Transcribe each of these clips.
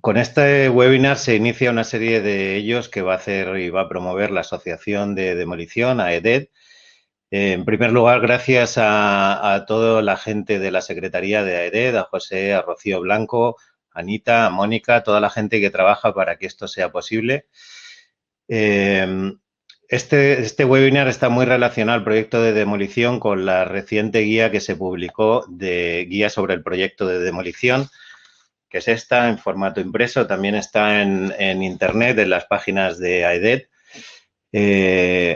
Con este webinar se inicia una serie de ellos que va a hacer y va a promover la Asociación de Demolición, AEDED. En primer lugar, gracias a toda la gente de la Secretaría de AEDED, a José, a Rocío Blanco, a Anita, a Mónica, toda la gente que trabaja para que esto sea posible. Este webinar está muy relacionado al proyecto de demolición con la reciente guía que se publicó de guía sobre el proyecto de demolición, que es esta en formato impreso, también está en internet, en las páginas de AEDED.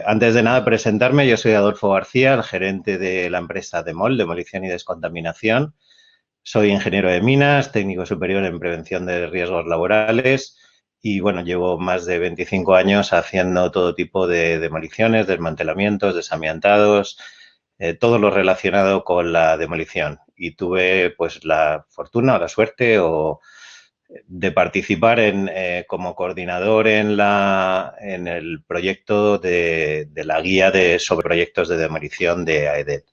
Antes de nada, presentarme, yo soy Adolfo García, el gerente de la empresa DEMOL, Demolición y Descontaminación. Soy ingeniero de minas, técnico superior en prevención de riesgos laborales y, bueno, llevo más de 25 años haciendo todo tipo de demoliciones, desmantelamientos, desamiantados, todo lo relacionado con la demolición. Y tuve, pues, la fortuna o la suerte de participar como coordinador en el proyecto de la guía sobre proyectos de demolición de AEDED.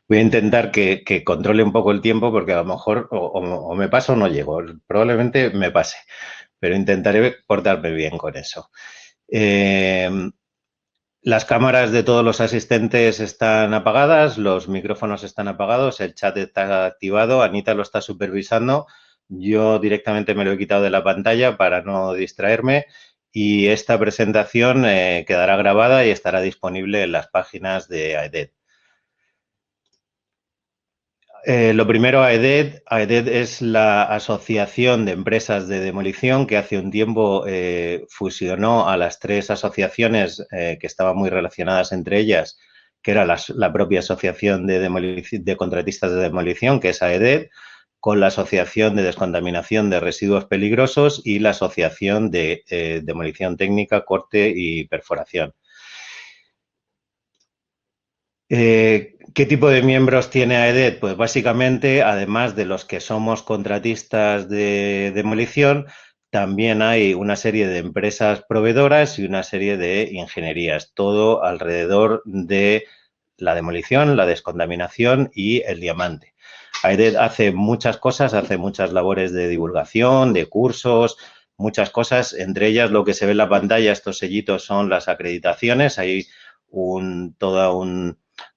Voy a intentar que controle un poco el tiempo porque a lo mejor o me paso o no llego. Probablemente me pase, pero intentaré portarme bien con eso. Las cámaras de todos los asistentes están apagadas, los micrófonos están apagados, el chat está activado, Anita lo está supervisando. Yo directamente me lo he quitado de la pantalla para no distraerme y esta presentación quedará grabada y estará disponible en las páginas de AEDED. Lo primero, AEDED. AEDED es la Asociación de Empresas de Demolición que hace un tiempo fusionó a las tres asociaciones que estaban muy relacionadas entre ellas, que era la propia Asociación de Contratistas de Demolición, que es AEDED, con la Asociación de Descontaminación de Residuos Peligrosos y la Asociación de Demolición Técnica, Corte y Perforación. ¿Qué tipo de miembros tiene AEDED? Pues básicamente, además de los que somos contratistas de demolición, también hay una serie de empresas proveedoras y una serie de ingenierías, todo alrededor de la demolición, la descontaminación y el diamante. AEDED hace muchas cosas, hace muchas labores de divulgación, de cursos, muchas cosas, entre ellas lo que se ve en la pantalla, estos sellitos son las acreditaciones, hay toda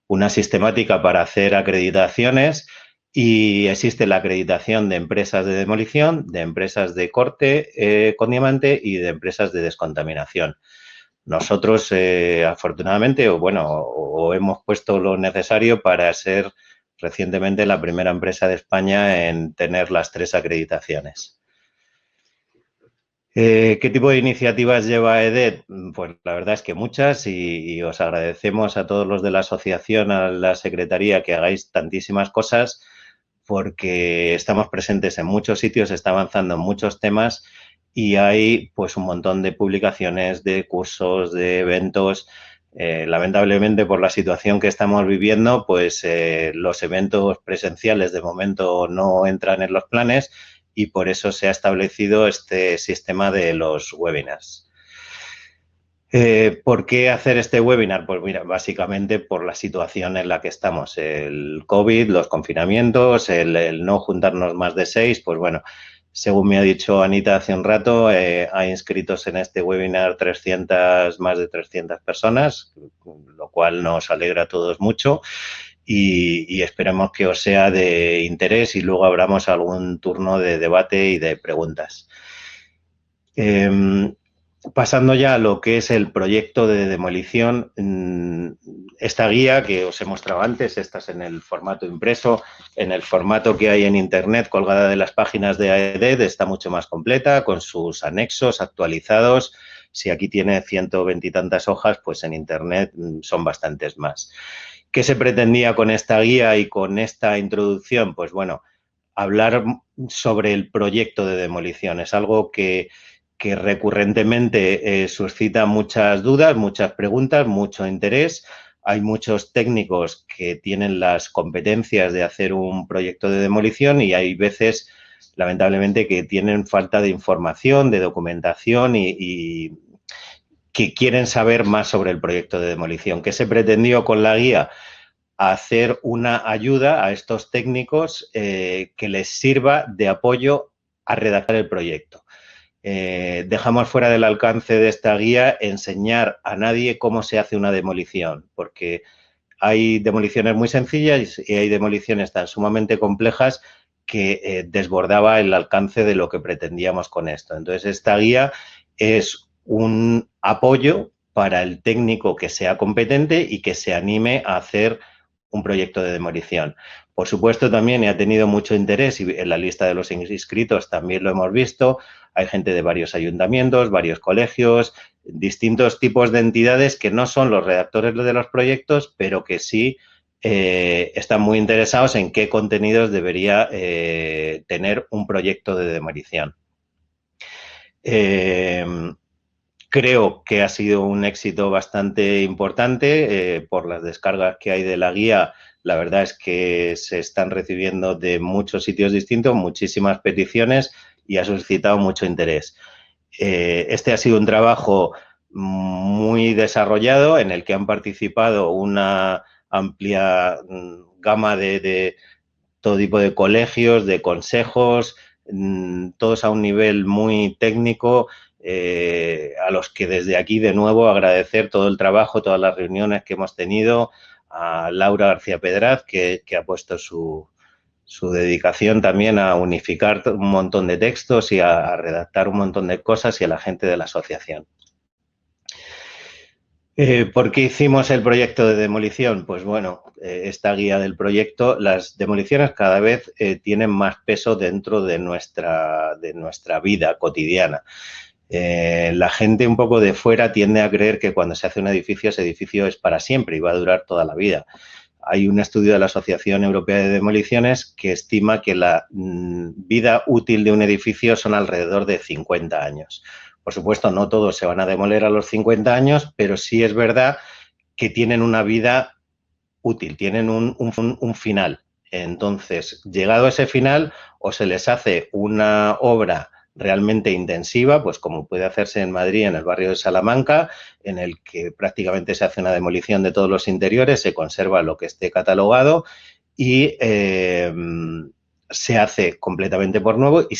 una sistemática para hacer acreditaciones y existe la acreditación de empresas de demolición, de empresas de corte con diamante y de empresas de descontaminación. Nosotros, afortunadamente, o hemos puesto lo necesario para ser recientemente la primera empresa de España en tener las tres acreditaciones. ¿Qué tipo de iniciativas lleva AEDED? Pues la verdad es que muchas y os agradecemos a todos los de la asociación, a la secretaría, que hagáis tantísimas cosas porque estamos presentes en muchos sitios, está avanzando en muchos temas y hay pues un montón de publicaciones, de cursos, de eventos. Lamentablemente por la situación que estamos viviendo, pues los eventos presenciales de momento no entran en los planes y por eso se ha establecido este sistema de los webinars. ¿Por qué hacer este webinar? Pues mira, básicamente por la situación en la que estamos. El COVID, los confinamientos, el no juntarnos más de 6, pues bueno, según me ha dicho Anita hace un rato, hay inscritos en este webinar más de 300 personas, lo cual nos alegra a todos mucho. Y esperemos que os sea de interés y luego abramos algún turno de debate y de preguntas. Pasando ya a lo que es el proyecto de demolición, esta guía que os he mostrado antes, esta es en el formato impreso, en el formato que hay en internet colgada de las páginas de AEDED, está mucho más completa, con sus anexos actualizados. Si aquí tiene 120 y tantas hojas, pues en internet son bastantes más. ¿Qué se pretendía con esta guía y con esta introducción? Pues bueno, hablar sobre el proyecto de demolición. Es algo que recurrentemente suscita muchas dudas, muchas preguntas, mucho interés. Hay muchos técnicos que tienen las competencias de hacer un proyecto de demolición y hay veces, lamentablemente, que tienen falta de información, de documentación y que quieren saber más sobre el proyecto de demolición. ¿Qué se pretendió con la guía? Hacer una ayuda a estos técnicos que les sirva de apoyo a redactar el proyecto. Dejamos fuera del alcance de esta guía enseñar a nadie cómo se hace una demolición, porque hay demoliciones muy sencillas y hay demoliciones tan sumamente complejas que desbordaba el alcance de lo que pretendíamos con esto. Entonces, esta guía es un apoyo para el técnico que sea competente y que se anime a hacer un proyecto de demolición. Por supuesto, también ha tenido mucho interés y en la lista de los inscritos también lo hemos visto. Hay gente de varios ayuntamientos, varios colegios, distintos tipos de entidades que no son los redactores de los proyectos, pero que sí están muy interesados en qué contenidos debería tener un proyecto de demolición. Creo que ha sido un éxito bastante importante por las descargas que hay de la guía. La verdad es que se están recibiendo de muchos sitios distintos, muchísimas peticiones y ha suscitado mucho interés. Este ha sido un trabajo muy desarrollado en el que han participado una amplia gama de todo tipo de colegios, de consejos, todos a un nivel muy técnico, a los que desde aquí de nuevo agradecer todo el trabajo, todas las reuniones que hemos tenido, a Laura García Pedraz, que ha puesto su dedicación también a unificar un montón de textos y a redactar un montón de cosas, y a la gente de la asociación. ¿Por qué hicimos el proyecto de demolición? Pues bueno, esta guía del proyecto, las demoliciones cada vez tienen más peso dentro de nuestra vida cotidiana. La gente un poco de fuera tiende a creer que cuando se hace un edificio, ese edificio es para siempre y va a durar toda la vida. Hay un estudio de la Asociación Europea de Demoliciones que estima que la vida útil de un edificio son alrededor de 50 años. Por supuesto, no todos se van a demoler a los 50 años, pero sí es verdad que tienen una vida útil, tienen un final. Entonces, llegado a ese final, o se les hace una obra realmente intensiva, pues como puede hacerse en Madrid, en el barrio de Salamanca, en el que prácticamente se hace una demolición de todos los interiores, se conserva lo que esté catalogado y se hace completamente por nuevo y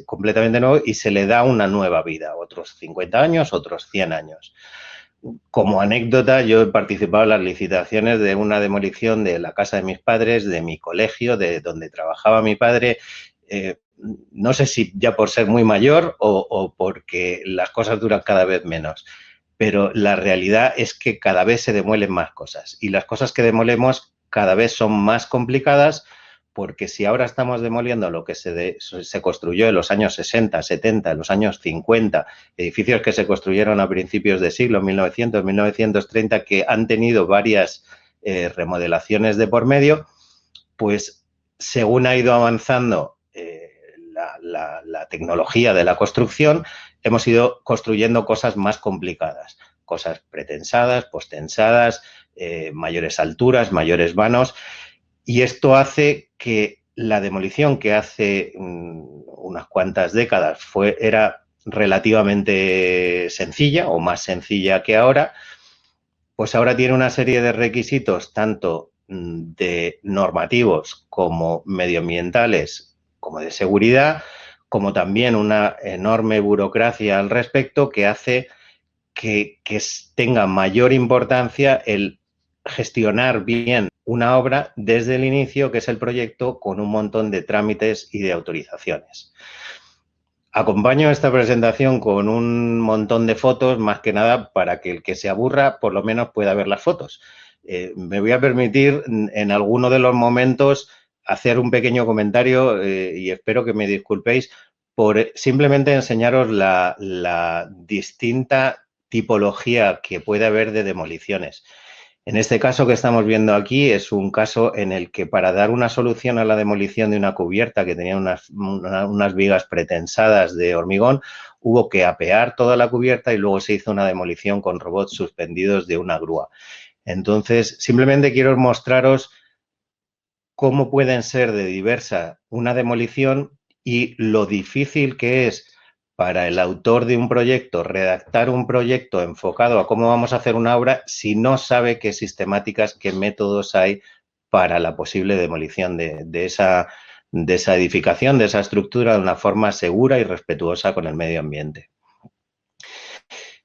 completamente nuevo y se le da una nueva vida, otros 50 años, otros 100 años. Como anécdota, yo he participado en las licitaciones de una demolición de la casa de mis padres, de mi colegio, de donde trabajaba mi padre. No sé si ya por ser muy mayor o porque las cosas duran cada vez menos, pero la realidad es que cada vez se demuelen más cosas y las cosas que demolemos cada vez son más complicadas, porque si ahora estamos demoliendo lo que se construyó en los años 60, 70, en los años 50, edificios que se construyeron a principios de siglo, 1900, 1930, que han tenido varias remodelaciones de por medio, pues según ha ido avanzando la tecnología de la construcción, hemos ido construyendo cosas más complicadas, cosas pretensadas, postensadas, mayores alturas, mayores vanos, y esto hace que la demolición, que hace unas cuantas décadas era relativamente sencilla o más sencilla que ahora, pues ahora tiene una serie de requisitos tanto de normativos como medioambientales, como de seguridad, como también una enorme burocracia al respecto que hace que tenga mayor importancia el gestionar bien una obra desde el inicio, que es el proyecto, con un montón de trámites y de autorizaciones. Acompaño esta presentación con un montón de fotos, más que nada para que el que se aburra por lo menos pueda ver las fotos. Me voy a permitir en alguno de los momentos hacer un pequeño comentario y espero que me disculpéis por simplemente enseñaros la distinta tipología que puede haber de demoliciones. En este caso que estamos viendo aquí es un caso en el que, para dar una solución a la demolición de una cubierta que tenía unas vigas pretensadas de hormigón, hubo que apear toda la cubierta y luego se hizo una demolición con robots suspendidos de una grúa. Entonces, simplemente quiero mostraros cómo pueden ser de diversa una demolición y lo difícil que es para el autor de un proyecto redactar un proyecto enfocado a cómo vamos a hacer una obra si no sabe qué sistemáticas, qué métodos hay para la posible demolición de de esa edificación, de esa estructura, de una forma segura y respetuosa con el medio ambiente.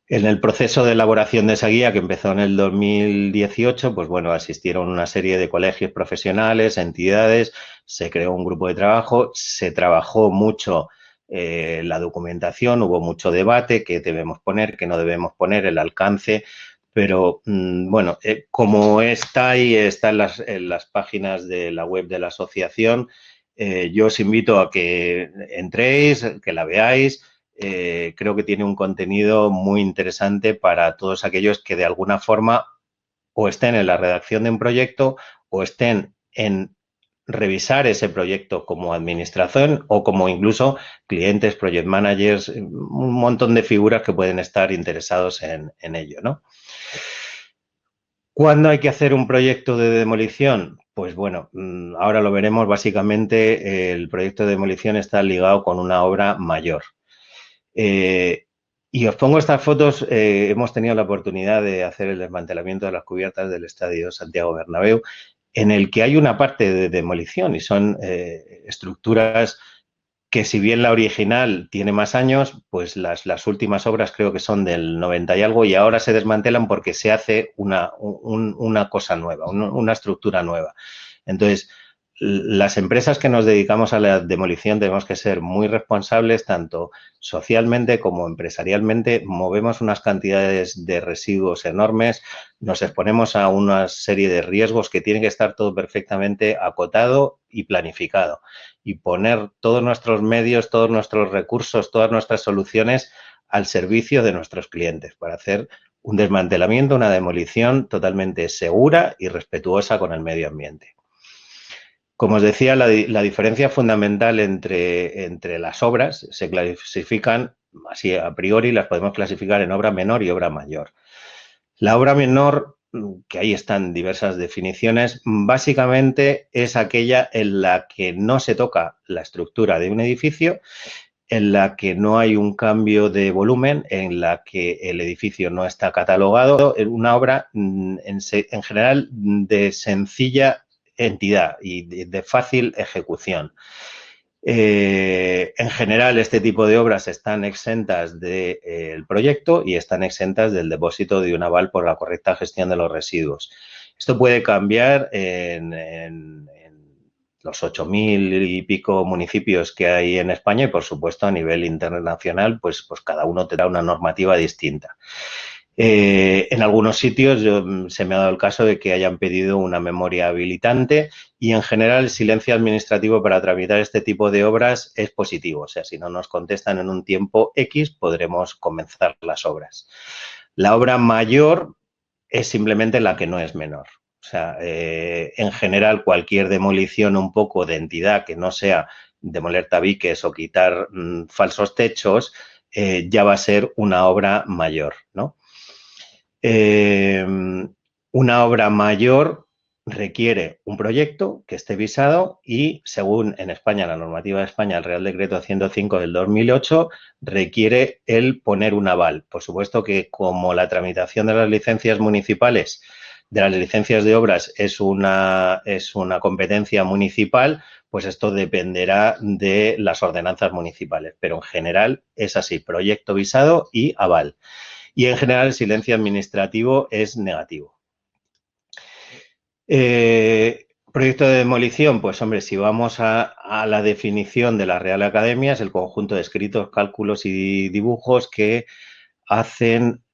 En el proceso de elaboración de esa guía, que empezó en el 2018, pues bueno, asistieron una serie de colegios profesionales, entidades, se creó un grupo de trabajo, se trabajó mucho la documentación, hubo mucho debate, qué debemos poner, qué no debemos poner, el alcance, pero bueno, como está ahí, está en las páginas de la web de la asociación, yo os invito a que entréis, que la veáis. Creo que tiene un contenido muy interesante para todos aquellos que de alguna forma o estén en la redacción de un proyecto o estén en revisar ese proyecto como administración o como incluso clientes, project managers, un montón de figuras que pueden estar interesados en ello, ¿no? ¿Cuándo hay que hacer un proyecto de demolición? Pues bueno, ahora lo veremos. Básicamente, el proyecto de demolición está ligado con una obra mayor. Y os pongo estas fotos. Hemos tenido la oportunidad de hacer el desmantelamiento de las cubiertas del Estadio Santiago Bernabéu, en el que hay una parte de demolición y son estructuras que, si bien la original tiene más años, pues las últimas obras creo que son del 90 y algo, y ahora se desmantelan porque se hace una cosa nueva, una estructura nueva. Entonces, las empresas que nos dedicamos a la demolición tenemos que ser muy responsables, tanto socialmente como empresarialmente. Movemos unas cantidades de residuos enormes, nos exponemos a una serie de riesgos que tiene que estar todo perfectamente acotado y planificado, y poner todos nuestros medios, todos nuestros recursos, todas nuestras soluciones al servicio de nuestros clientes para hacer un desmantelamiento, una demolición totalmente segura y respetuosa con el medio ambiente. Como os decía, la diferencia fundamental entre las obras se clasifican así a priori, las podemos clasificar en obra menor y obra mayor. La obra menor, que ahí están diversas definiciones, básicamente es aquella en la que no se toca la estructura de un edificio, en la que no hay un cambio de volumen, en la que el edificio no está catalogado, en una obra en general de sencilla entidad y de fácil ejecución. En general, este tipo de obras están exentas del proyecto y están exentas del depósito de un aval por la correcta gestión de los residuos. Esto puede cambiar en los 8.000 y pico municipios que hay en España y, por supuesto, a nivel internacional, pues cada uno tendrá una normativa distinta. En algunos sitios se me ha dado el caso de que hayan pedido una memoria habilitante y, en general, el silencio administrativo para tramitar este tipo de obras es positivo. O sea, si no nos contestan en un tiempo X, podremos comenzar las obras. La obra mayor es simplemente la que no es menor. O sea, en general, cualquier demolición un poco de entidad que no sea demoler tabiques o quitar falsos techos, ya va a ser una obra mayor, ¿no? Una obra mayor requiere un proyecto que esté visado y, según en España, la normativa de España, el Real Decreto 105 del 2008, requiere el poner un aval. Por supuesto que, como la tramitación de las licencias municipales, de las licencias de obras, es una competencia municipal, pues esto dependerá de las ordenanzas municipales. Pero, en general, es así: proyecto visado y aval. Y, en general, el silencio administrativo es negativo. Proyecto de demolición, pues hombre, si vamos a la definición de la Real Academia, es el conjunto de escritos, cálculos y dibujos que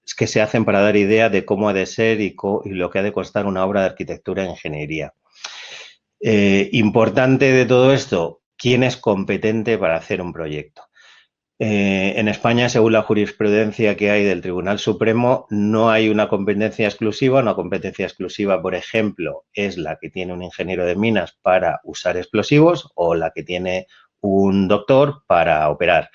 se hacen para dar idea de cómo ha de ser y lo que ha de constar una obra de arquitectura e ingeniería. Importante de todo esto, ¿quién es competente para hacer un proyecto? En España, según la jurisprudencia que hay del Tribunal Supremo, no hay una competencia exclusiva. Una competencia exclusiva, por ejemplo, es la que tiene un ingeniero de minas para usar explosivos o la que tiene un doctor para operar.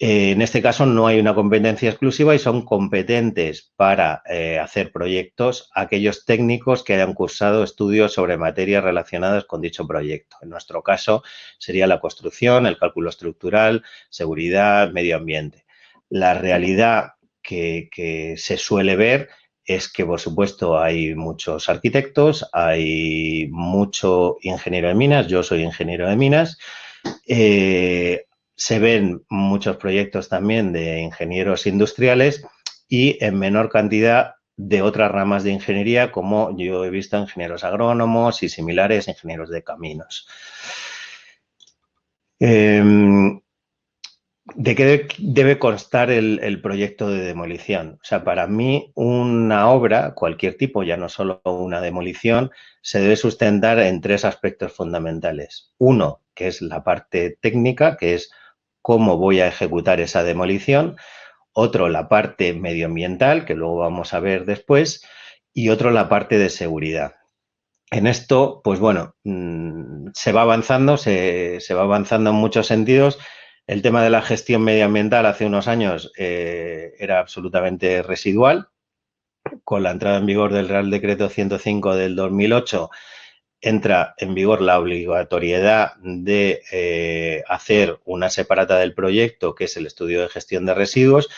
En este caso no hay una competencia exclusiva y son competentes para hacer proyectos aquellos técnicos que hayan cursado estudios sobre materias relacionadas con dicho proyecto. En nuestro caso sería la construcción, el cálculo estructural, seguridad, medio ambiente. La realidad que se suele ver es que, por supuesto, hay muchos arquitectos, hay mucho ingeniero de minas, yo soy ingeniero de minas, se ven muchos proyectos también de ingenieros industriales y en menor cantidad de otras ramas de ingeniería, como yo he visto ingenieros agrónomos y similares, ingenieros de caminos. ¿De qué debe constar el proyecto de demolición? O sea, para mí una obra, cualquier tipo, ya no solo una demolición, se debe sustentar en tres aspectos fundamentales. Uno, que es la parte técnica, que es cómo voy a ejecutar esa demolición. Otro, la parte medioambiental, que luego vamos a ver después. Y otro, la parte de seguridad. En esto, pues bueno, se va avanzando, se va avanzando en muchos sentidos. El tema de la gestión medioambiental hace unos años era absolutamente residual. Con la entrada en vigor del Real Decreto 105 del 2008, entra en vigor la obligatoriedad de hacer una separata del proyecto, que es el estudio de gestión de residuos,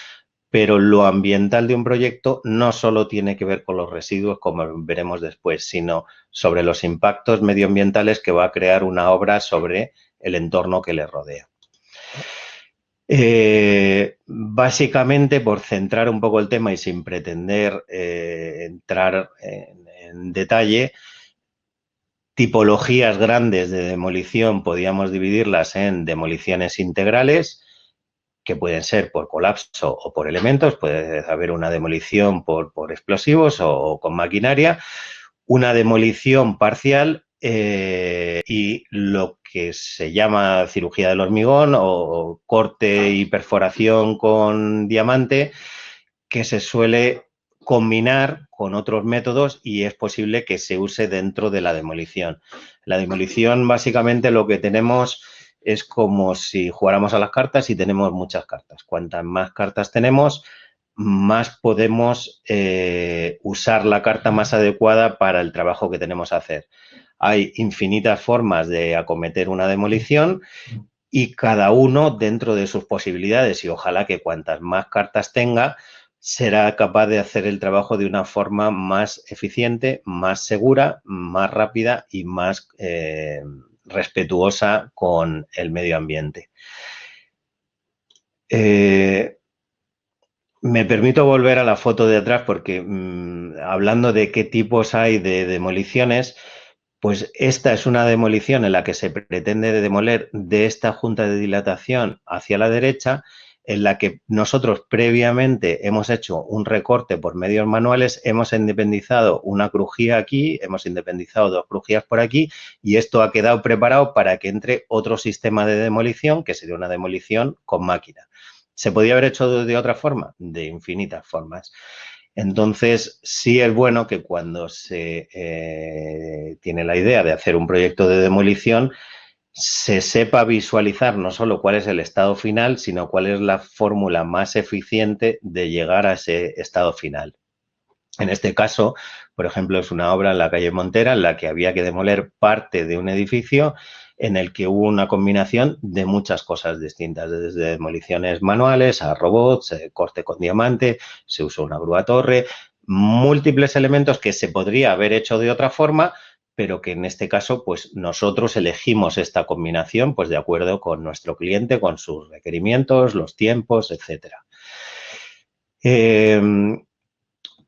pero lo ambiental de un proyecto no solo tiene que ver con los residuos, como veremos después, sino sobre los impactos medioambientales que va a crear una obra sobre el entorno que le rodea. Básicamente, por centrar un poco el tema y sin pretender entrar en detalle, tipologías grandes de demolición podríamos dividirlas en demoliciones integrales, que pueden ser por colapso o por elementos, puede haber una demolición por explosivos o con maquinaria, una demolición parcial y lo que se llama cirugía del hormigón o corte y perforación con diamante, que se suele combinar con otros métodos y es posible que se use dentro de la demolición. La demolición, básicamente, lo que tenemos es como si jugáramos a las cartas y tenemos muchas cartas. Cuantas más cartas tenemos, más podemos usar la carta más adecuada para el trabajo que tenemos que hacer. Hay infinitas formas de acometer una demolición y cada uno dentro de sus posibilidades, y ojalá que cuantas más cartas tenga, será capaz de hacer el trabajo de una forma más eficiente, más segura, más rápida y más respetuosa con el medio ambiente. Me permito volver a la foto de atrás porque hablando de qué tipos hay de demoliciones, pues esta es una demolición en la que se pretende demoler de esta junta de dilatación hacia la derecha, en la que nosotros previamente hemos hecho un recorte por medios manuales, hemos independizado una crujía aquí, hemos independizado dos crujías por aquí y esto ha quedado preparado para que entre otro sistema de demolición, que sería una demolición con máquina. ¿Se podía haber hecho de otra forma? De infinitas formas. Entonces, sí es bueno que cuando se tiene la idea de hacer un proyecto de demolición, se sepa visualizar no solo cuál es el estado final, sino cuál es la fórmula más eficiente de llegar a ese estado final. En este caso, por ejemplo, es una obra en la calle Montera en la que había que demoler parte de un edificio en el que hubo una combinación de muchas cosas distintas, desde demoliciones manuales a robots, corte con diamante, se usó una grúa torre, múltiples elementos que se podría haber hecho de otra forma, pero que en este caso, pues nosotros elegimos esta combinación, pues de acuerdo con nuestro cliente, con sus requerimientos, los tiempos, etcétera. En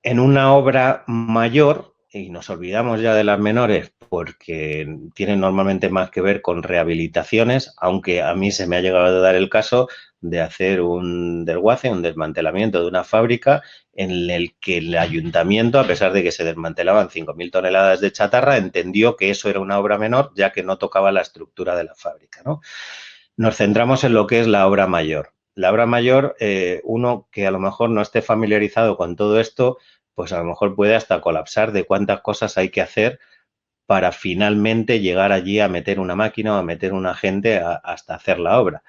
una obra mayor, y nos olvidamos ya de las menores porque tienen normalmente más que ver con rehabilitaciones, aunque a mí se me ha llegado a dar el caso de hacer un desguace, un desmantelamiento de una fábrica en el que el ayuntamiento, a pesar de que se desmantelaban 5.000 toneladas de chatarra, entendió que eso era una obra menor ya que no tocaba la estructura de la fábrica, ¿no? Nos centramos en lo que es la obra mayor. La obra mayor, uno que a lo mejor no esté familiarizado con todo esto, pues a lo mejor puede hasta colapsar de cuántas cosas hay que hacer para finalmente llegar allí a meter una máquina o a meter un agente hasta hacer la obra.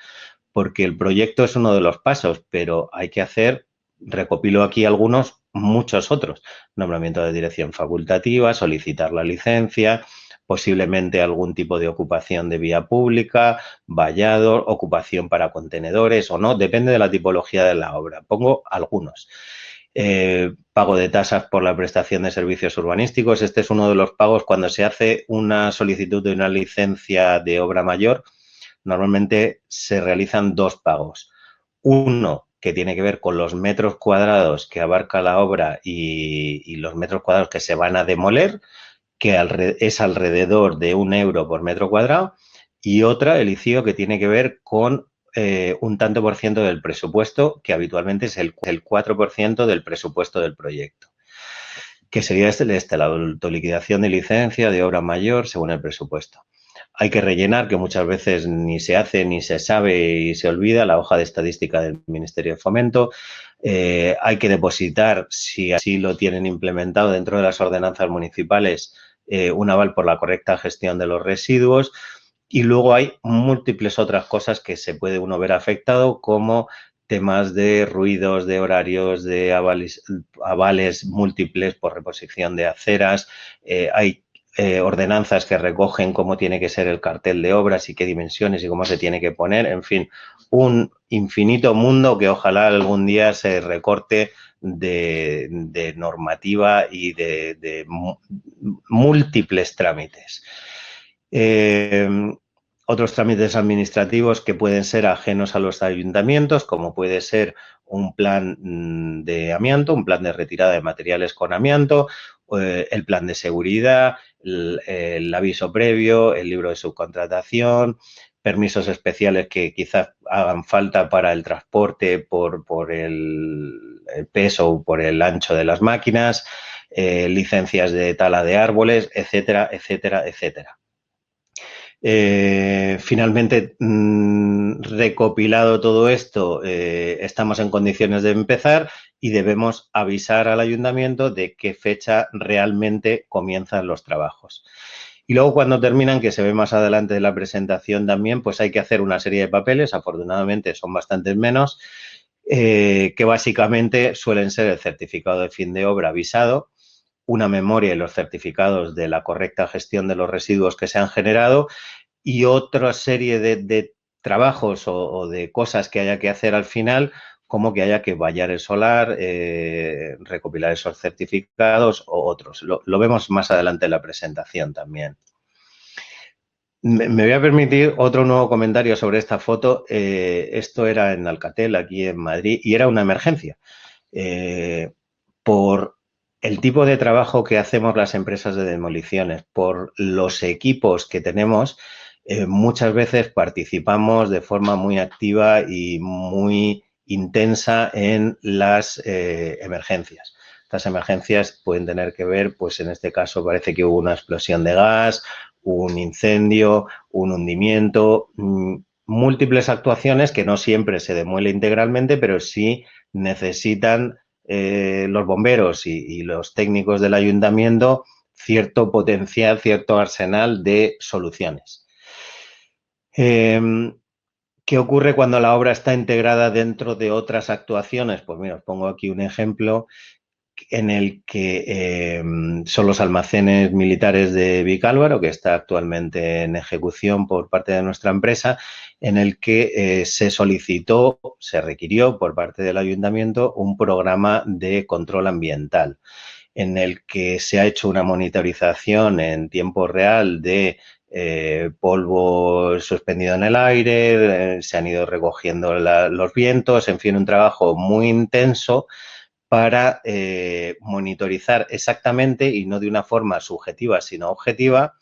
Porque el proyecto es uno de los pasos, pero hay que hacer, recopilo aquí algunos, muchos otros. Nombramiento de dirección facultativa, solicitar la licencia, posiblemente algún tipo de ocupación de vía pública, vallado, ocupación para contenedores o no, depende de la tipología de la obra. Pongo algunos. pago de tasas por la prestación de servicios urbanísticos. Este es uno de los pagos cuando se hace una solicitud de una licencia de obra mayor. Normalmente se realizan dos pagos. Uno que tiene que ver con los metros cuadrados que abarca la obra y los metros cuadrados que se van a demoler, que es alrededor de 1 euro por metro cuadrado, y otra, el ICIO, que tiene que ver con un tanto por ciento del presupuesto, que habitualmente es el 4% del presupuesto del proyecto, que sería la autoliquidación de licencia de obra mayor según el presupuesto. Hay que rellenar, que muchas veces ni se hace, ni se sabe y se olvida, la hoja de estadística del Ministerio de Fomento. Hay que depositar, si así lo tienen implementado dentro de las ordenanzas municipales, un aval por la correcta gestión de los residuos. Y luego hay múltiples otras cosas que se puede uno ver afectado, como temas de ruidos, de horarios, de avales múltiples por reposición de aceras. Hay ordenanzas que recogen cómo tiene que ser el cartel de obras y qué dimensiones y cómo se tiene que poner. En fin, un infinito mundo que ojalá algún día se recorte de normativa y de múltiples trámites. Otros trámites administrativos que pueden ser ajenos a los ayuntamientos, como puede ser un plan de amianto, un plan de retirada de materiales con amianto, el plan de seguridad, el aviso previo, el libro de subcontratación, permisos especiales que quizás hagan falta para el transporte por el peso o por el ancho de las máquinas, licencias de tala de árboles, etcétera, etcétera, etcétera. Finalmente, recopilado todo esto, estamos en condiciones de empezar y debemos avisar al ayuntamiento de qué fecha realmente comienzan los trabajos. Y luego cuando terminan, que se ve más adelante de la presentación también, pues hay que hacer una serie de papeles, afortunadamente son bastantes menos, que básicamente suelen ser el certificado de fin de obra avisado, una memoria y los certificados de la correcta gestión de los residuos que se han generado y otra serie de trabajos o de cosas que haya que hacer al final, como que haya que vallar el solar, recopilar esos certificados o otros. Lo vemos más adelante en la presentación también. Me voy a permitir otro nuevo comentario sobre esta foto. Esto era en Alcatel, aquí en Madrid, y era una emergencia. Por el tipo de trabajo que hacemos las empresas de demoliciones, por los equipos que tenemos, muchas veces participamos de forma muy activa y muy intensa en las emergencias. Estas emergencias pueden tener que ver, pues en este caso parece que hubo una explosión de gas, un incendio, un hundimiento, múltiples actuaciones que no siempre se demuele integralmente, pero sí necesitan los bomberos y los técnicos del ayuntamiento cierto potencial, cierto arsenal de soluciones. ¿Qué ocurre cuando la obra está integrada dentro de otras actuaciones? Pues mira, os pongo aquí un ejemplo en el que son los almacenes militares de Vicálvaro, que está actualmente en ejecución por parte de nuestra empresa, en el que se solicitó, se requirió por parte del ayuntamiento un programa de control ambiental, en el que se ha hecho una monitorización en tiempo real de polvo suspendido en el aire, se han ido recogiendo los vientos, en fin, un trabajo muy intenso para monitorizar exactamente y no de una forma subjetiva, sino objetiva,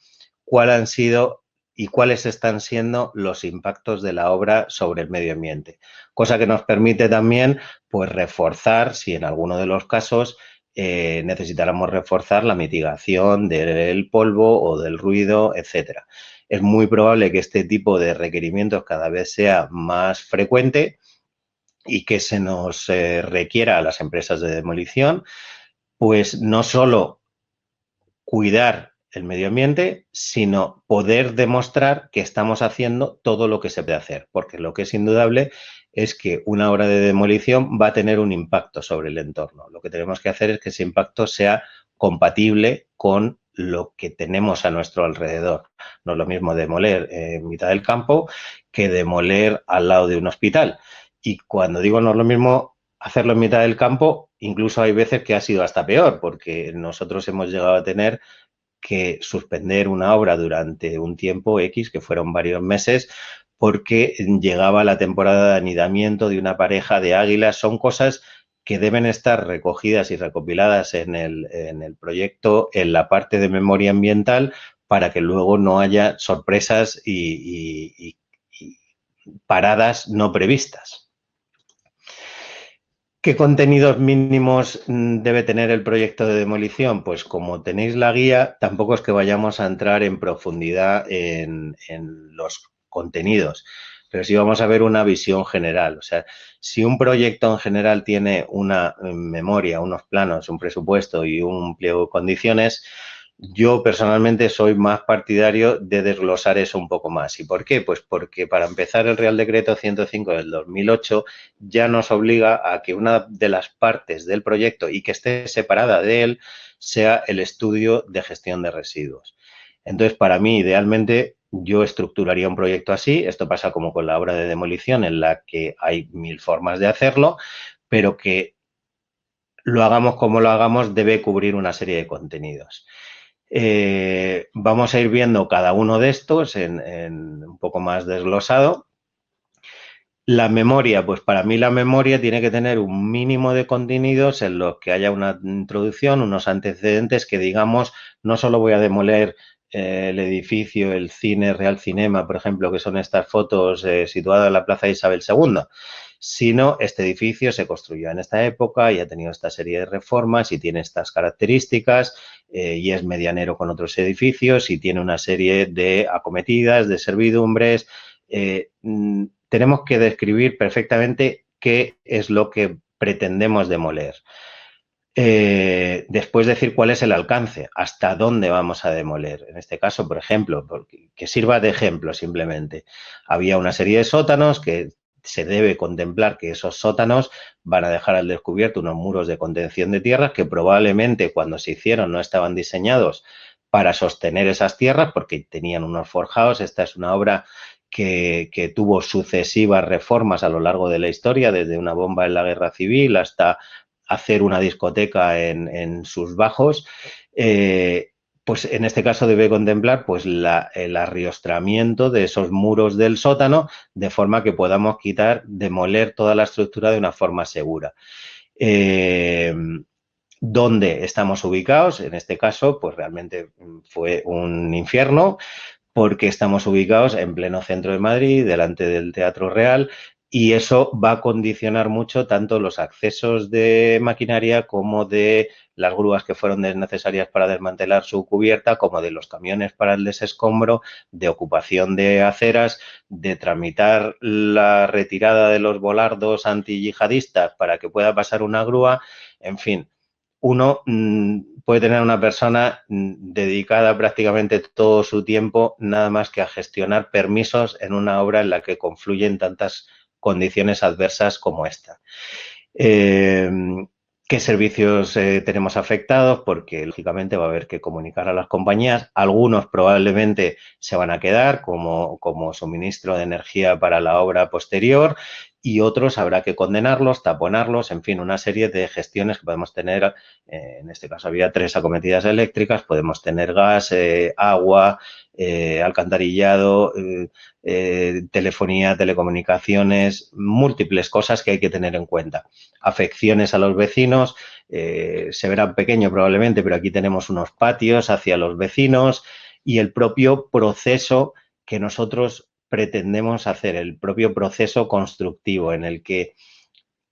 cuáles han sido y cuáles están siendo los impactos de la obra sobre el medio ambiente. Cosa que nos permite también, pues, reforzar, si en alguno de los casos necesitáramos reforzar la mitigación del polvo o del ruido, etcétera. Es muy probable que este tipo de requerimientos cada vez sea más frecuente y que se nos requiera a las empresas de demolición, pues no solo cuidar el medio ambiente, sino poder demostrar que estamos haciendo todo lo que se puede hacer, porque lo que es indudable es que una obra de demolición va a tener un impacto sobre el entorno. Lo que tenemos que hacer es que ese impacto sea compatible con lo que tenemos a nuestro alrededor. No es lo mismo demoler en mitad del campo que demoler al lado de un hospital. Y cuando digo no es lo mismo, hacerlo en mitad del campo, incluso hay veces que ha sido hasta peor, porque nosotros hemos llegado a tener que suspender una obra durante un tiempo X, que fueron varios meses, porque llegaba la temporada de anidamiento de una pareja de águilas. Son cosas que deben estar recogidas y recopiladas en el proyecto, en la parte de memoria ambiental, para que luego no haya sorpresas y paradas no previstas. ¿Qué contenidos mínimos debe tener el proyecto de demolición? Pues como tenéis la guía, tampoco es que vayamos a entrar en profundidad en los contenidos, pero sí vamos a ver una visión general. O sea, si un proyecto en general tiene una memoria, unos planos, un presupuesto y un pliego de condiciones, yo personalmente soy más partidario de desglosar eso un poco más. ¿Y por qué? Pues porque para empezar el Real Decreto 105 del 2008 ya nos obliga a que una de las partes del proyecto y que esté separada de él sea el estudio de gestión de residuos. Entonces, para mí, idealmente, yo estructuraría un proyecto así. Esto pasa como con la obra de demolición, en la que hay 1000 formas de hacerlo, pero que lo hagamos como lo hagamos, debe cubrir una serie de contenidos. Vamos a ir viendo cada uno de estos en un poco más desglosado. La memoria, pues para mí la memoria tiene que tener un mínimo de contenidos en los que haya una introducción, unos antecedentes que digamos, no solo voy a demoler el edificio, el cine, Real Cinema, por ejemplo, que son estas fotos situadas en la Plaza de Isabel II, sino este edificio se construyó en esta época y ha tenido esta serie de reformas y tiene estas características y es medianero con otros edificios y tiene una serie de acometidas, de servidumbres. Tenemos que describir perfectamente qué es lo que pretendemos demoler. Después decir cuál es el alcance, hasta dónde vamos a demoler. En este caso, por ejemplo, que sirva de ejemplo simplemente. Había una serie de sótanos que se debe contemplar que esos sótanos van a dejar al descubierto unos muros de contención de tierras que probablemente cuando se hicieron no estaban diseñados para sostener esas tierras porque tenían unos forjados. Esta es una obra que tuvo sucesivas reformas a lo largo de la historia, desde una bomba en la Guerra Civil hasta hacer una discoteca en sus bajos. Pues en este caso debe contemplar pues el arriostramiento de esos muros del sótano de forma que podamos demoler toda la estructura de una forma segura. ¿Dónde estamos ubicados? En este caso, pues realmente fue un infierno porque estamos ubicados en pleno centro de Madrid, delante del Teatro Real, y eso va a condicionar mucho tanto los accesos de maquinaria como de las grúas que fueron necesarias para desmantelar su cubierta, como de los camiones para el desescombro, de ocupación de aceras, de tramitar la retirada de los volardos antiyihadistas para que pueda pasar una grúa. En fin, uno puede tener una persona dedicada prácticamente todo su tiempo nada más que a gestionar permisos en una obra en la que confluyen tantas condiciones adversas como esta. ¿Qué servicios tenemos afectados? Porque lógicamente va a haber que comunicar a las compañías. Algunos probablemente se van a quedar como suministro de energía para la obra posterior y otros habrá que condenarlos, taponarlos, en fin, una serie de gestiones que podemos tener. En este caso había 3 acometidas eléctricas, podemos tener gas, agua, alcantarillado, telefonía, telecomunicaciones, múltiples cosas que hay que tener en cuenta. Afecciones a los vecinos, se verán pequeño probablemente, pero aquí tenemos unos patios hacia los vecinos y el propio proceso que nosotros pretendemos hacer, el propio proceso constructivo en el que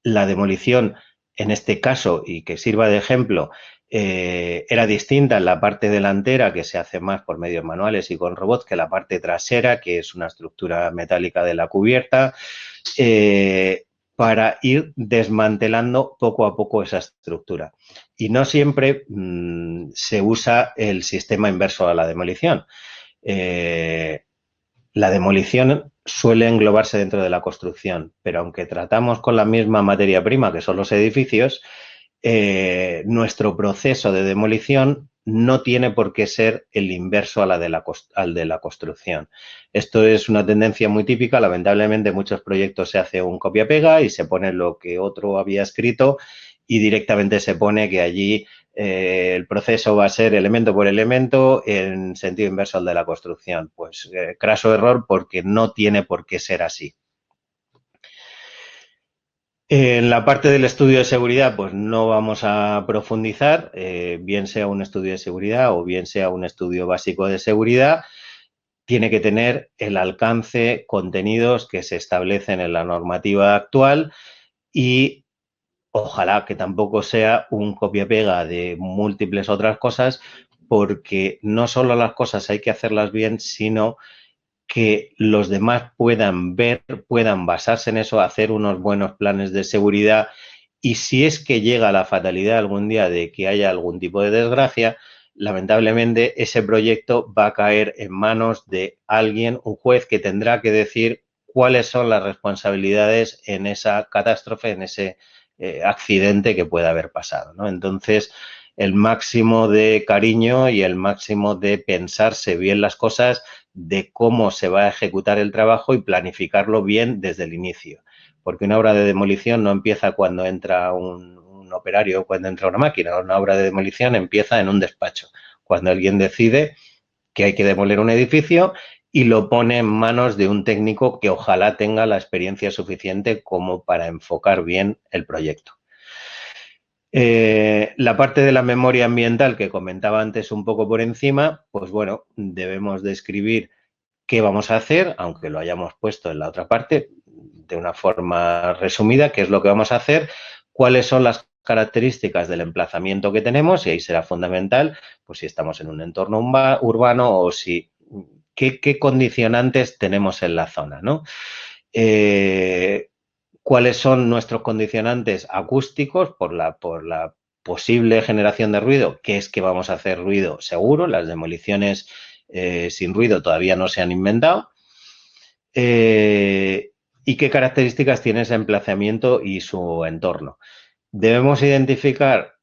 la demolición, en este caso, y que sirva de ejemplo, era distinta en la parte delantera, que se hace más por medios manuales y con robots, que la parte trasera, que es una estructura metálica de la cubierta, para ir desmantelando poco a poco esa estructura. Y no siempre se usa el sistema inverso a la demolición. La demolición suele englobarse dentro de la construcción, pero aunque tratamos con la misma materia prima, que son los edificios, nuestro proceso de demolición no tiene por qué ser el inverso al de la construcción. Esto es una tendencia muy típica. Lamentablemente, en muchos proyectos se hace un copia-pega y se pone lo que otro había escrito y directamente se pone que allí el proceso va a ser elemento por elemento en sentido inverso al de la construcción. Pues craso error, porque no tiene por qué ser así. En la parte del estudio de seguridad, pues no vamos a profundizar, bien sea un estudio de seguridad o bien sea un estudio básico de seguridad, tiene que tener el alcance, contenidos que se establecen en la normativa actual y ojalá que tampoco sea un copia-pega de múltiples otras cosas, porque no solo las cosas hay que hacerlas bien, sino que los demás puedan ver, puedan basarse en eso, hacer unos buenos planes de seguridad y si es que llega la fatalidad algún día de que haya algún tipo de desgracia, lamentablemente ese proyecto va a caer en manos de alguien, un juez que tendrá que decir cuáles son las responsabilidades en esa catástrofe, en ese accidente que pueda haber pasado, ¿no? Entonces, el máximo de cariño y el máximo de pensarse bien las cosas, de cómo se va a ejecutar el trabajo y planificarlo bien desde el inicio. Porque una obra de demolición no empieza cuando entra un operario o cuando entra una máquina. Una obra de demolición empieza en un despacho, cuando alguien decide que hay que demoler un edificio y lo pone en manos de un técnico que ojalá tenga la experiencia suficiente como para enfocar bien el proyecto. La parte de la memoria ambiental que comentaba antes un poco por encima, pues bueno, debemos describir qué vamos a hacer, aunque lo hayamos puesto en la otra parte, de una forma resumida, qué es lo que vamos a hacer, cuáles son las características del emplazamiento que tenemos, y ahí será fundamental, pues si estamos en un entorno urbano o si qué condicionantes tenemos en la zona, ¿no? Cuáles son nuestros condicionantes acústicos por la posible generación de ruido, que es que vamos a hacer ruido seguro, las demoliciones sin ruido todavía no se han inventado, y qué características tiene ese emplazamiento y su entorno. Debemos identificar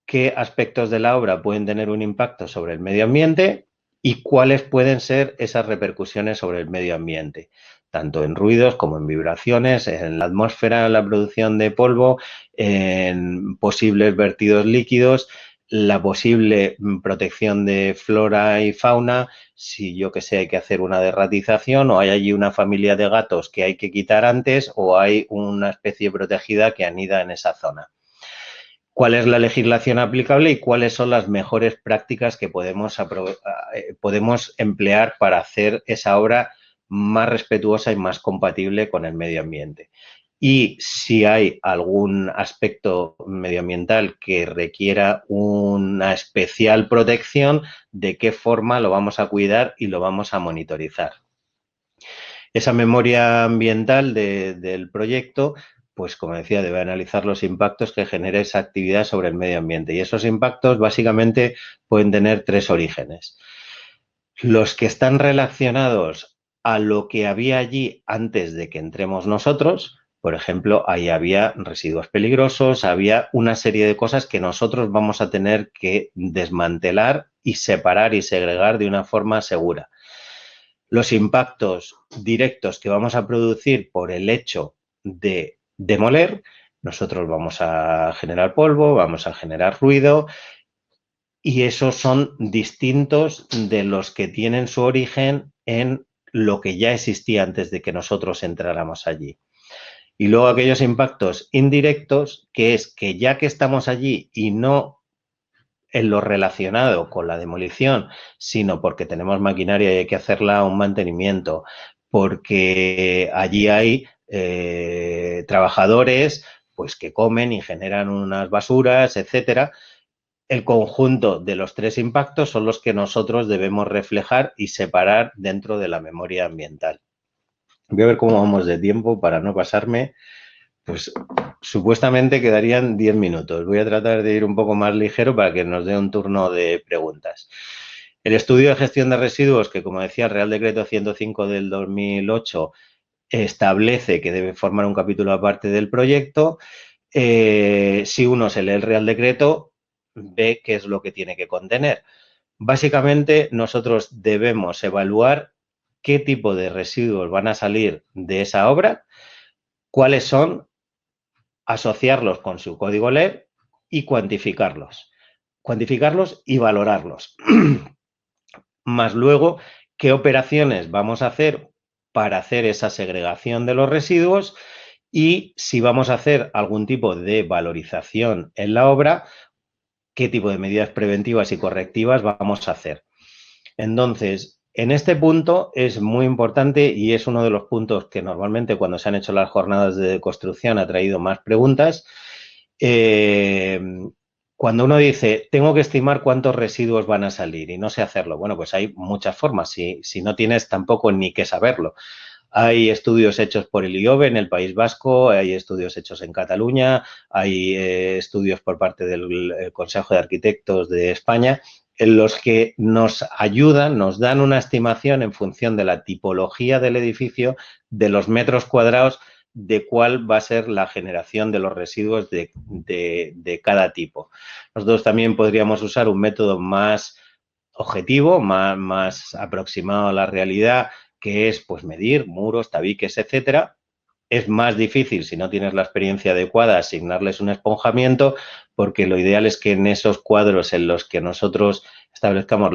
qué aspectos de la obra pueden tener un impacto sobre el medio ambiente y cuáles pueden ser esas repercusiones sobre el medio ambiente, tanto en ruidos como en vibraciones, en la atmósfera, en la producción de polvo, en posibles vertidos líquidos, la posible protección de flora y fauna, si yo que sé hay que hacer una derratización o hay allí una familia de gatos que hay que quitar antes o hay una especie protegida que anida en esa zona. ¿Cuál es la legislación aplicable y cuáles son las mejores prácticas que podemos emplear para hacer esa obra más respetuosa y más compatible con el medio ambiente? Y si hay algún aspecto medioambiental que requiera una especial protección, ¿de qué forma lo vamos a cuidar y lo vamos a monitorizar? Esa memoria ambiental del proyecto, pues como decía, debe analizar los impactos que genera esa actividad sobre el medio ambiente. Y esos impactos básicamente pueden tener tres orígenes. Los que están relacionados a lo que había allí antes de que entremos nosotros, por ejemplo, ahí había residuos peligrosos, había una serie de cosas que nosotros vamos a tener que desmantelar y separar y segregar de una forma segura. Los impactos directos que vamos a producir por el hecho de demoler, nosotros vamos a generar polvo, vamos a generar ruido y esos son distintos de los que tienen su origen en lo que ya existía antes de que nosotros entráramos allí. Y luego aquellos impactos indirectos, que es que ya que estamos allí y no en lo relacionado con la demolición, sino porque tenemos maquinaria y hay que hacerla un mantenimiento, porque allí hay trabajadores pues que comen y generan unas basuras, etcétera. El conjunto de los tres impactos son los que nosotros debemos reflejar y separar dentro de la memoria ambiental. Voy a ver cómo vamos de tiempo para no pasarme. Pues supuestamente quedarían 10 minutos. Voy a tratar de ir un poco más ligero para que nos dé un turno de preguntas. El estudio de gestión de residuos, que como decía el Real Decreto 105 del 2008, establece que debe formar un capítulo aparte del proyecto. Si uno se lee el Real Decreto, ve qué es lo que tiene que contener. Básicamente, nosotros debemos evaluar qué tipo de residuos van a salir de esa obra, cuáles son, asociarlos con su código LED y cuantificarlos. Cuantificarlos y valorarlos. Más luego, qué operaciones vamos a hacer para hacer esa segregación de los residuos y si vamos a hacer algún tipo de valorización en la obra, qué tipo de medidas preventivas y correctivas vamos a hacer. Entonces, en este punto es muy importante y es uno de los puntos que normalmente cuando se han hecho las jornadas de construcción ha traído más preguntas. Cuando uno dice, tengo que estimar cuántos residuos van a salir y no sé hacerlo, bueno, pues hay muchas formas, si no tienes tampoco ni que saberlo. Hay estudios hechos por el IOBE en el País Vasco, hay estudios hechos en Cataluña, hay estudios por parte del Consejo de Arquitectos de España, en los que nos ayudan, nos dan una estimación en función de la tipología del edificio, de los metros cuadrados, de cuál va a ser la generación de los residuos de cada tipo. Nosotros también podríamos usar un método más objetivo, más aproximado a la realidad, que es pues medir muros, tabiques, etcétera. Es más difícil, si no tienes la experiencia adecuada, asignarles un esponjamiento, porque lo ideal es que en esos cuadros en los que nosotros establezcamos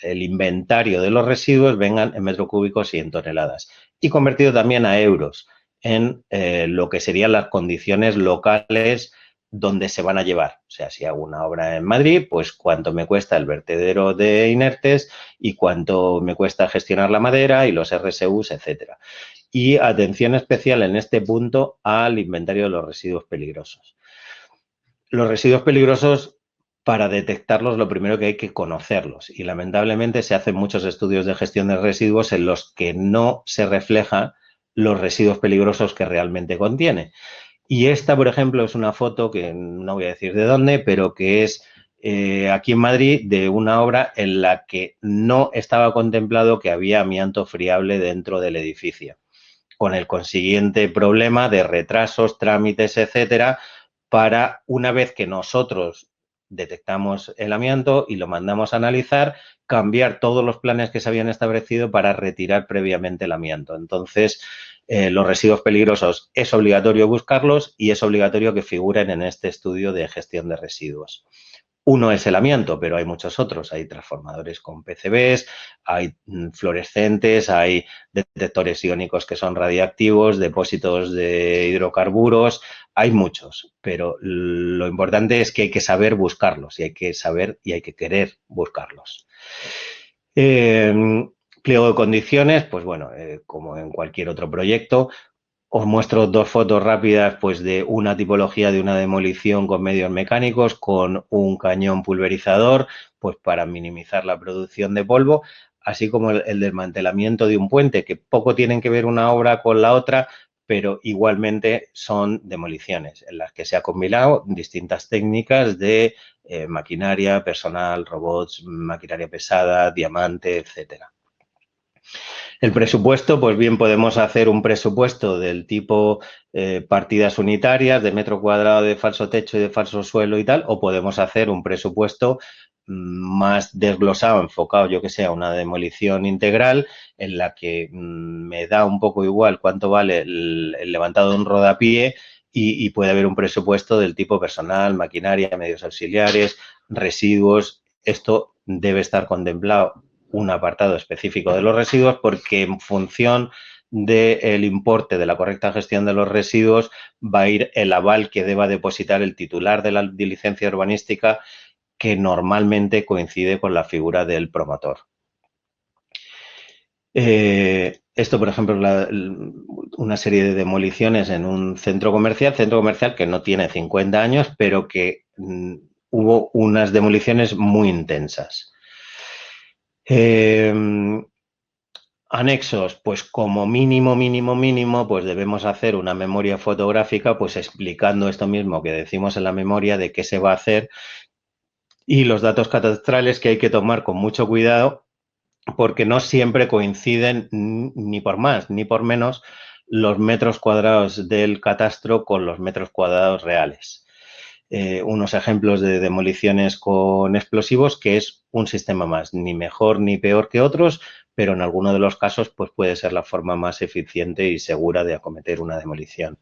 el inventario de los residuos vengan en metros cúbicos y en toneladas. Y convertido también a euros en lo que serían las condiciones locales donde se van a llevar. O sea, si hago una obra en Madrid, pues cuánto me cuesta el vertedero de inertes y cuánto me cuesta gestionar la madera y los RSUs, etcétera. Y atención especial en este punto al inventario de los residuos peligrosos. Los residuos peligrosos, para detectarlos, lo primero que hay que conocerlos. Y lamentablemente se hacen muchos estudios de gestión de residuos en los que no se reflejan los residuos peligrosos que realmente contiene. Y esta, por ejemplo, es una foto que no voy a decir de dónde, pero que es aquí en Madrid de una obra en la que no estaba contemplado que había amianto friable dentro del edificio, con el consiguiente problema de retrasos, trámites, etcétera, para una vez que nosotros detectamos el amianto y lo mandamos a analizar, cambiar todos los planes que se habían establecido para retirar previamente el amianto. Entonces, los residuos peligrosos es obligatorio buscarlos y es obligatorio que figuren en este estudio de gestión de residuos. Uno es el amianto, pero hay muchos otros. Hay transformadores con PCBs, hay fluorescentes, hay detectores iónicos que son radiactivos, depósitos de hidrocarburos, hay muchos, pero lo importante es que hay que saber buscarlos y hay que saber y hay que querer buscarlos. Pliego de condiciones, pues bueno, como en cualquier otro proyecto, os muestro dos fotos rápidas pues de una tipología de una demolición con medios mecánicos, con un cañón pulverizador, pues para minimizar la producción de polvo, así como el desmantelamiento de un puente, que poco tienen que ver una obra con la otra, pero igualmente son demoliciones en las que se ha combinado distintas técnicas de maquinaria, personal, robots, maquinaria pesada, diamante, etcétera. El presupuesto, pues bien podemos hacer un presupuesto del tipo partidas unitarias de metro cuadrado de falso techo y de falso suelo y tal, o podemos hacer un presupuesto más desglosado, enfocado, yo que sé, a una demolición integral en la que me da un poco igual cuánto vale el levantado de un rodapié y puede haber un presupuesto del tipo personal, maquinaria, medios auxiliares, residuos. Esto debe estar contemplado un apartado específico de los residuos porque en función del importe de la correcta gestión de los residuos va a ir el aval que deba depositar el titular de la licencia urbanística, que normalmente coincide con la figura del promotor. Esto, por ejemplo, una serie de demoliciones en un centro comercial que no tiene 50 años, pero que hubo unas demoliciones muy intensas. Anexos, pues como mínimo, pues debemos hacer una memoria fotográfica, pues explicando esto mismo que decimos en la memoria de qué se va a hacer y los datos catastrales que hay que tomar con mucho cuidado porque no siempre coinciden ni por más ni por menos los metros cuadrados del catastro con los metros cuadrados reales. unos ejemplos de demoliciones con explosivos, que es un sistema más, ni mejor ni peor que otros, pero en alguno de los casos pues puede ser la forma más eficiente y segura de acometer una demolición.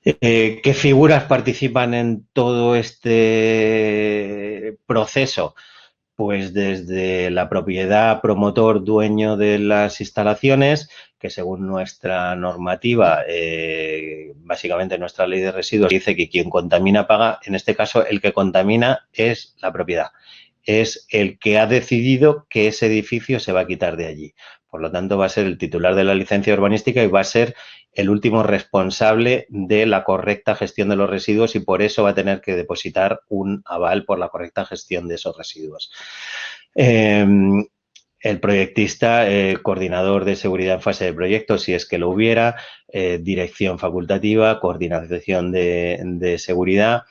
¿Qué figuras participan en todo este proceso? Pues desde la propiedad, promotor, dueño de las instalaciones, que según nuestra normativa, básicamente nuestra ley de residuos, dice que quien contamina paga. En este caso, el que contamina es la propiedad. Es el que ha decidido que ese edificio se va a quitar de allí. Por lo tanto, va a ser el titular de la licencia urbanística y va a ser el último responsable de la correcta gestión de los residuos, y por eso va a tener que depositar un aval por la correcta gestión de esos residuos. El proyectista, coordinador de seguridad en fase de proyecto, si es que lo hubiera, dirección facultativa, coordinación de seguridad.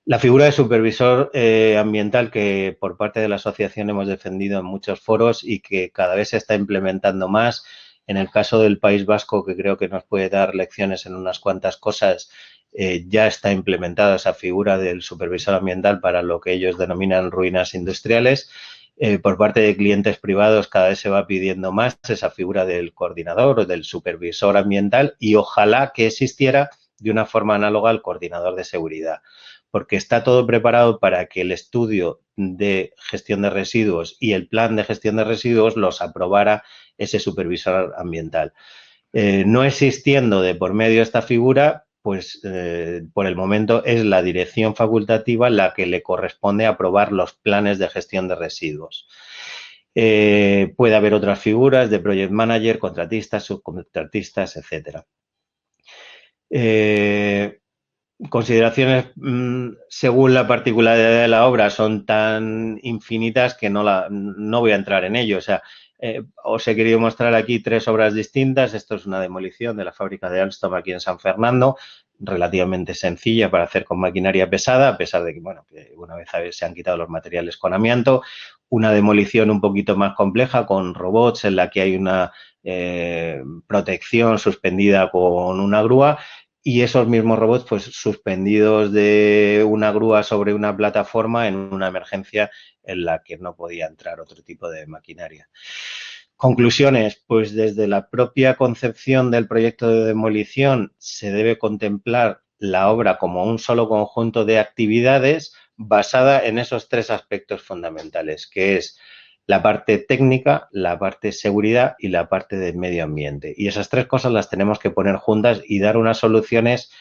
La figura de supervisor ambiental, que por parte de la asociación hemos defendido en muchos foros y que cada vez se está implementando más. En el caso del País Vasco, que creo que nos puede dar lecciones en unas cuantas cosas, ya está implementada esa figura del supervisor ambiental para lo que ellos denominan ruinas industriales. Por parte de clientes privados cada vez se va pidiendo más esa figura del coordinador o del supervisor ambiental, y ojalá que existiera de una forma análoga al coordinador de seguridad, porque está todo preparado para que el estudio de gestión de residuos y el plan de gestión de residuos los aprobara ese supervisor ambiental. No existiendo de por medio esta figura, pues por el momento es la dirección facultativa la que le corresponde aprobar los planes de gestión de residuos. Puede haber otras figuras de project manager, contratistas, subcontratistas, etcétera. Consideraciones según la particularidad de la obra son tan infinitas que no voy a entrar en ello. O sea, os he querido mostrar aquí 3 obras distintas. Esto es una demolición de la fábrica de Alstom aquí en San Fernando, relativamente sencilla para hacer con maquinaria pesada, a pesar de que, bueno, que una vez se han quitado los materiales con amianto. Una demolición un poquito más compleja con robots en la que hay una protección suspendida con una grúa, y esos mismos robots pues suspendidos de una grúa sobre una plataforma en una emergencia en la que no podía entrar otro tipo de maquinaria. Conclusiones, pues desde la propia concepción del proyecto de demolición se debe contemplar la obra como un solo conjunto de actividades basada en esos 3 aspectos fundamentales, que es la parte técnica, la parte de seguridad y la parte de medio ambiente. Y esas 3 cosas las tenemos que poner juntas y dar unas soluciones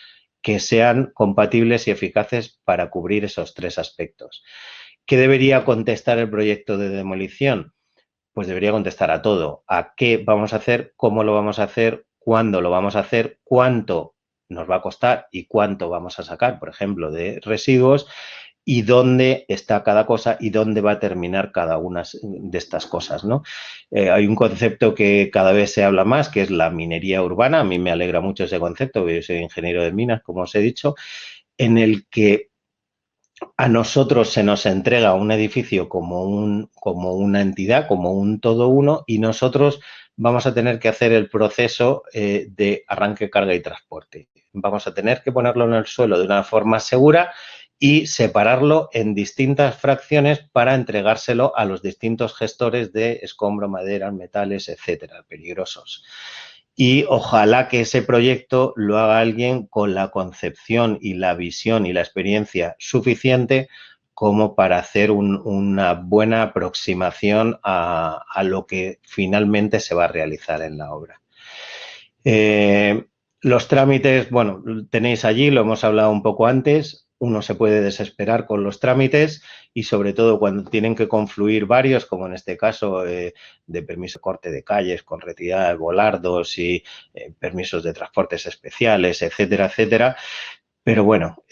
que sean compatibles y eficaces para cubrir esos 3 aspectos. ¿Qué debería contestar el proyecto de demolición? Pues debería contestar a todo. ¿A qué vamos a hacer? ¿Cómo lo vamos a hacer? ¿Cuándo lo vamos a hacer? ¿Cuánto nos va a costar? ¿Y cuánto vamos a sacar, por ejemplo, de residuos? Y dónde está cada cosa y dónde va a terminar cada una de estas cosas, ¿no? Hay un concepto que cada vez se habla más, que es la minería urbana. A mí me alegra mucho ese concepto, porque yo soy ingeniero de minas, como os he dicho, en el que a nosotros se nos entrega un edificio como una entidad, como un todo uno, y nosotros vamos a tener que hacer el proceso de arranque, carga y transporte. Vamos a tener que ponerlo en el suelo de una forma segura y separarlo en distintas fracciones para entregárselo a los distintos gestores de escombro, madera, metales, etcétera, peligrosos. Y ojalá que ese proyecto lo haga alguien con la concepción y la visión y la experiencia suficiente como para hacer una buena aproximación a lo que finalmente se va a realizar en la obra. Los trámites, bueno, tenéis allí, lo hemos hablado un poco antes. Uno se puede desesperar con los trámites y sobre todo cuando tienen que confluir varios, como en este caso de permiso de corte de calles con retirada de volardos y permisos de transportes especiales, etcétera, etcétera. Pero bueno,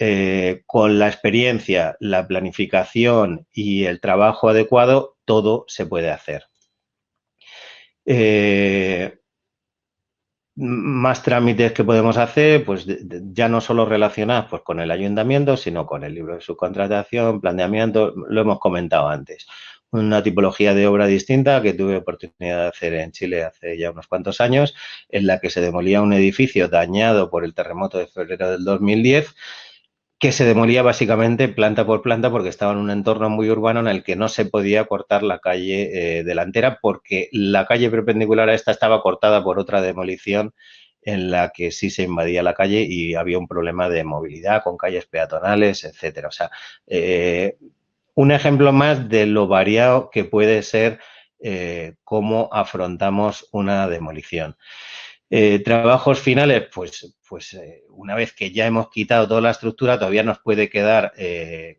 con la experiencia, la planificación y el trabajo adecuado, todo se puede hacer. Más trámites que podemos hacer, pues ya no solo relacionados pues, con el ayuntamiento, sino con el libro de subcontratación, planeamiento, lo hemos comentado antes. Una tipología de obra distinta que tuve oportunidad de hacer en Chile hace ya unos cuantos años, en la que se demolía un edificio dañado por el terremoto de febrero del 2010, que se demolía básicamente planta por planta porque estaba en un entorno muy urbano en el que no se podía cortar la calle delantera porque la calle perpendicular a esta estaba cortada por otra demolición en la que sí se invadía la calle y había un problema de movilidad con calles peatonales, etcétera. O sea, un ejemplo más de lo variado que puede ser cómo afrontamos una demolición. Trabajos finales, pues una vez que ya hemos quitado toda la estructura, todavía nos puede quedar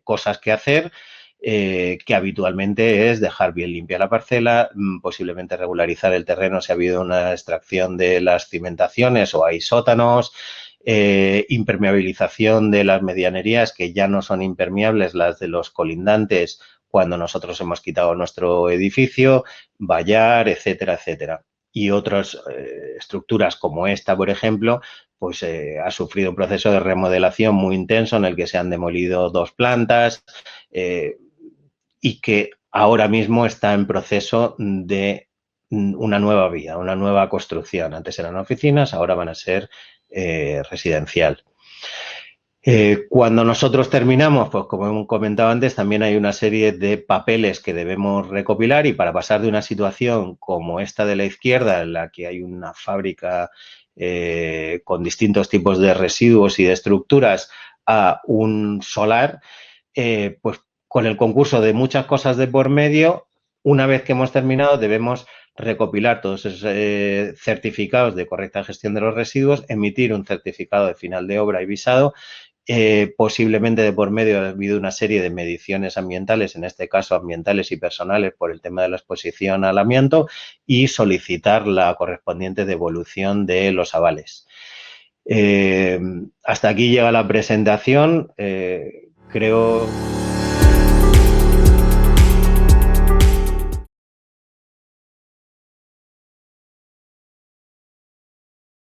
cosas que hacer, que habitualmente es dejar bien limpia la parcela, posiblemente regularizar el terreno si ha habido una extracción de las cimentaciones o hay sótanos, impermeabilización de las medianerías que ya no son impermeables, las de los colindantes cuando nosotros hemos quitado nuestro edificio, vallar, etcétera, etcétera. Y otras estructuras como esta, por ejemplo, pues ha sufrido un proceso de remodelación muy intenso en el que se han demolido 2 plantas y que ahora mismo está en proceso de una nueva vía, una nueva construcción. Antes eran oficinas, ahora van a ser residencial. Cuando nosotros terminamos, pues como hemos comentado antes, también hay una serie de papeles que debemos recopilar y para pasar de una situación como esta de la izquierda, en la que hay una fábrica con distintos tipos de residuos y de estructuras, a un solar, pues con el concurso de muchas cosas de por medio, una vez que hemos terminado debemos recopilar todos esos certificados de correcta gestión de los residuos, emitir un certificado de final de obra y visado, posiblemente de por medio ha habido una serie de mediciones ambientales, en este caso ambientales y personales por el tema de la exposición al amianto y solicitar la correspondiente devolución de los avales. Hasta aquí llega la presentación. Creo